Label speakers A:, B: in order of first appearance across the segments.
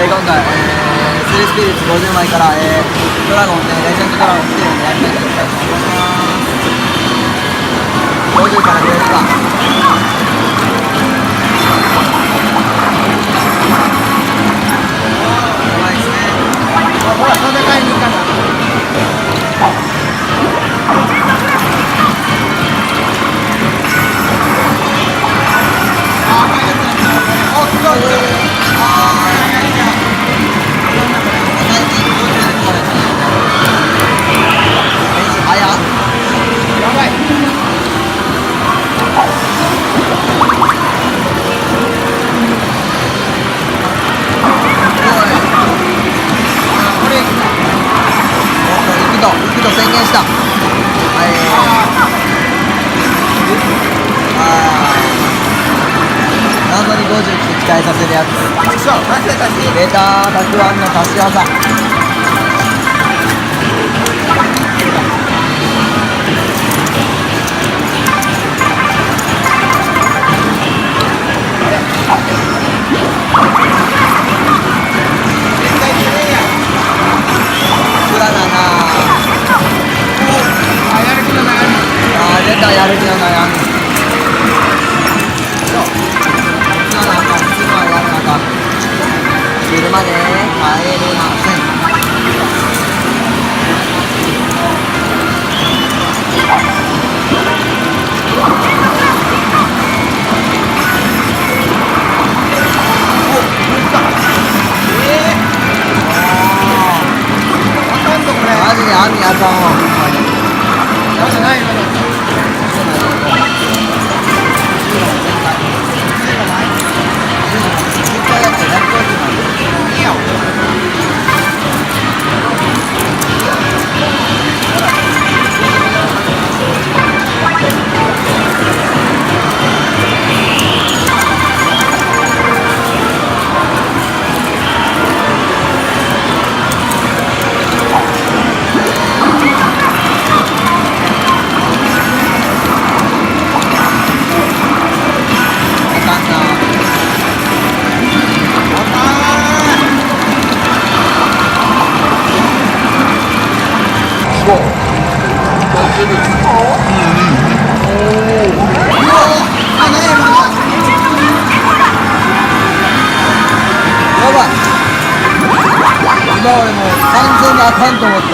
A: 今回、スリースピリッツ50枚から、ドラゴンね、レジェンドドラゴンっていうのをやりたいと思います。50から増えるか。やばいですね。
B: ほら、戦いに行かない。
A: 行くと宣言した。謎に50期待させるやつ。
B: そう、足し。
A: 出たたくあんの足し技。出たやる気のない案。そう普通のあかん、普通のはやらなあかん。昼まで帰れません。マジで網あかんわ。
B: なんかないの。今俺もう完全にあかんと思った。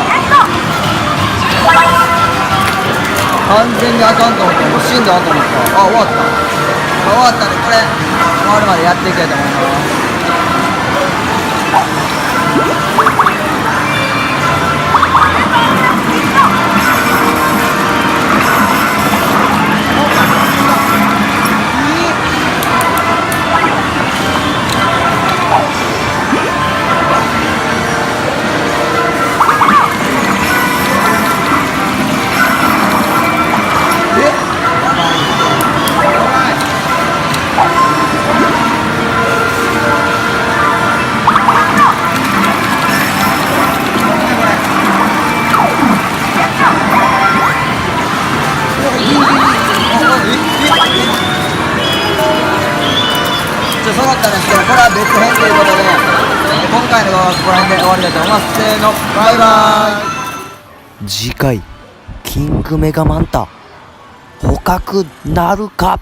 B: 完全にあかんと思った。もう死んだと思った。あ、終わった。終わったんでこれ終わるまでやっていきたいと思います。そうだったんですけど、これは別編ということで、今回の動画はここら辺で終わりたいと思います。せーの、バイバーイ。
C: 次回キングメガマンタ捕獲なるか。